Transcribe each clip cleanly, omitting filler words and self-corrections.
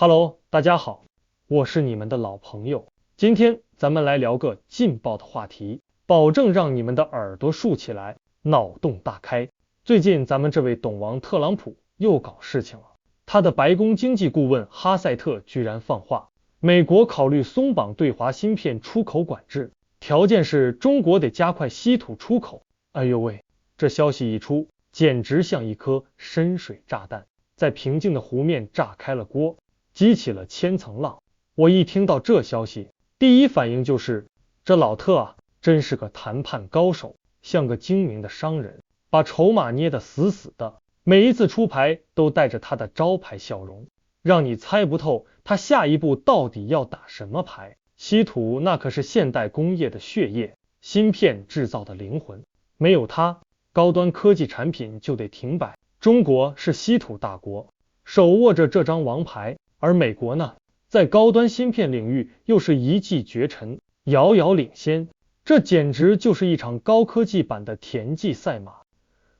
Hello，大家好，我是你们的老朋友。今天咱们来聊个劲爆的话题，保证让你们的耳朵竖起来，脑洞大开。最近咱们这位懂王特朗普又搞事情了，他的白宫经济顾问哈塞特居然放话，美国考虑松绑对华芯片出口管制，条件是中国得加快稀土出口。哎呦喂，这消息一出，简直像一颗深水炸弹，在平静的湖面炸开了锅，激起了千层浪。我一听到这消息，第一反应就是这老特啊，真是个谈判高手，像个精明的商人，把筹码捏得死死的，每一次出牌都带着他的招牌笑容，让你猜不透他下一步到底要打什么牌。稀土那可是现代工业的血液，芯片制造的灵魂，没有它，高端科技产品就得停摆。中国是稀土大国，手握着这张王牌，而美国呢，在高端芯片领域又是一骑绝尘，遥遥领先。这简直就是一场高科技版的田忌赛马，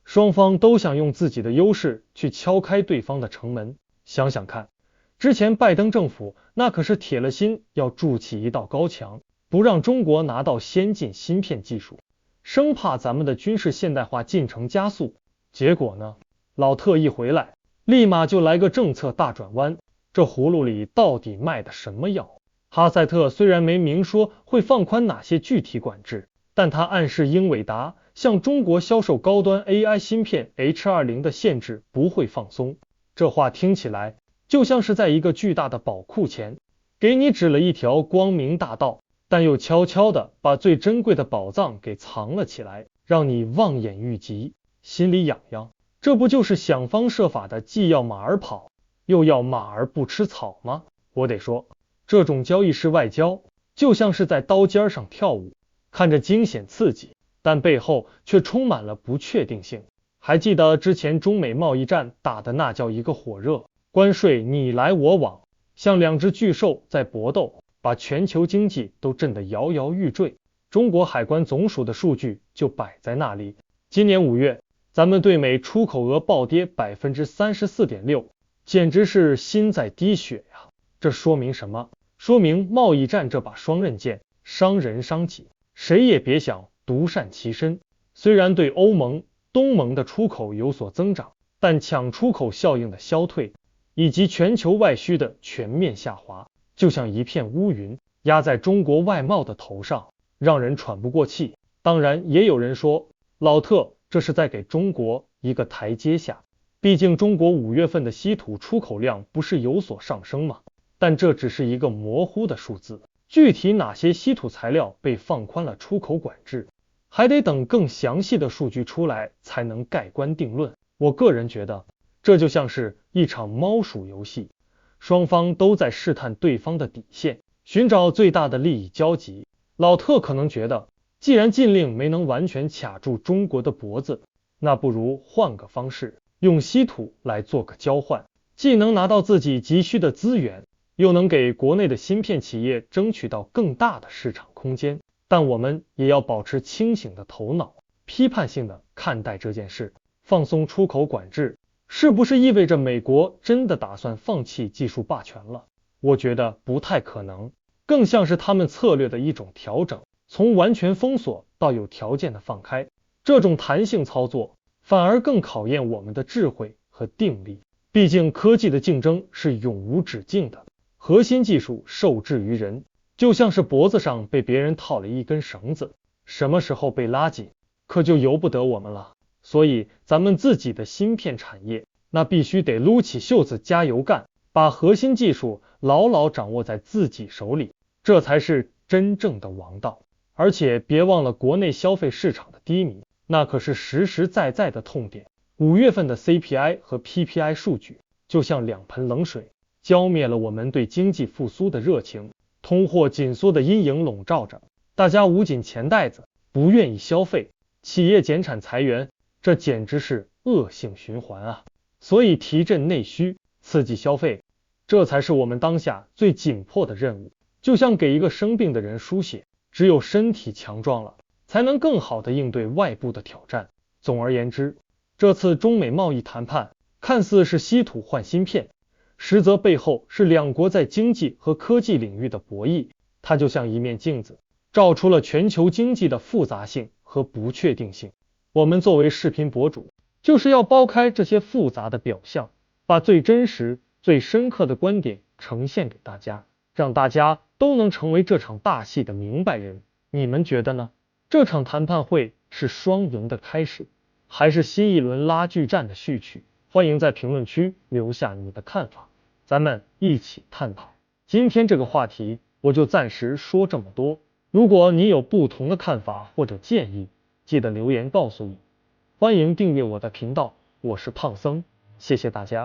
双方都想用自己的优势去敲开对方的城门。想想看，之前拜登政府那可是铁了心要筑起一道高墙，不让中国拿到先进芯片技术，生怕咱们的军事现代化进程加速。结果呢，老特一回来，立马就来个政策大转弯，这葫芦里到底卖的什么药？哈塞特虽然没明说会放宽哪些具体管制，但他暗示英伟达向中国销售高端 AI 芯片 H20 的限制不会放松。这话听起来就像是在一个巨大的宝库前，给你指了一条光明大道，但又悄悄地把最珍贵的宝藏给藏了起来，让你望眼欲疾，心里痒痒。这不就是想方设法的既要马儿跑，又要马儿不吃草吗？我得说，这种交易式外交就像是在刀尖上跳舞，看着惊险刺激，但背后却充满了不确定性。还记得之前中美贸易战打的那叫一个火热，关税你来我往，像两只巨兽在搏斗，把全球经济都震得摇摇欲坠。中国海关总署的数据就摆在那里，今年5月咱们对美出口额暴跌 34.6%， 简直是心在滴血呀。这说明什么？说明贸易战这把双刃剑伤人伤己，谁也别想独善其身。虽然对欧盟、东盟的出口有所增长，但抢出口效应的消退，以及全球外需的全面下滑，就像一片乌云压在中国外贸的头上，让人喘不过气。当然也有人说，老特这是在给中国一个台阶下，毕竟中国5月份的稀土出口量不是有所上升吗？但这只是一个模糊的数字，具体哪些稀土材料被放宽了出口管制，还得等更详细的数据出来才能盖棺定论。我个人觉得，这就像是一场猫鼠游戏，双方都在试探对方的底线，寻找最大的利益交集。老特可能觉得，既然禁令没能完全卡住中国的脖子，那不如换个方式，用稀土来做个交换，既能拿到自己急需的资源，又能给国内的芯片企业争取到更大的市场空间。但我们也要保持清醒的头脑，批判性的看待这件事。放松出口管制，是不是意味着美国真的打算放弃技术霸权了？我觉得不太可能，更像是他们策略的一种调整，从完全封锁到有条件的放开。这种弹性操作反而更考验我们的智慧和定力，毕竟科技的竞争是永无止境的，核心技术受制于人，就像是脖子上被别人套了一根绳子，什么时候被拉紧，可就由不得我们了。所以咱们自己的芯片产业，那必须得撸起袖子加油干，把核心技术牢牢掌握在自己手里，这才是真正的王道。而且别忘了国内消费市场的低迷，那可是实实在在的痛点。5月份的 CPI 和 PPI 数据就像2盆冷水，浇灭了我们对经济复苏的热情。通货紧缩的阴影笼罩着，大家捂紧钱袋子，不愿意消费，企业减产裁员，这简直是恶性循环啊！所以提振内需，刺激消费，这才是我们当下最紧迫的任务。就像给一个生病的人输血，只有身体强壮了，才能更好的应对外部的挑战。总而言之，这次中美贸易谈判看似是稀土换芯片，实则背后是两国在经济和科技领域的博弈。它就像一面镜子，照出了全球经济的复杂性和不确定性。我们作为视频博主，就是要剥开这些复杂的表象，把最真实、最深刻的观点呈现给大家，让大家都能成为这场大戏的明白人。你们觉得呢？这场谈判会是双赢的开始，还是新一轮拉锯战的序曲？欢迎在评论区留下你的看法，咱们一起探讨。今天这个话题我就暂时说这么多，如果你有不同的看法或者建议，记得留言告诉我。欢迎订阅我的频道，我是胖僧，谢谢大家。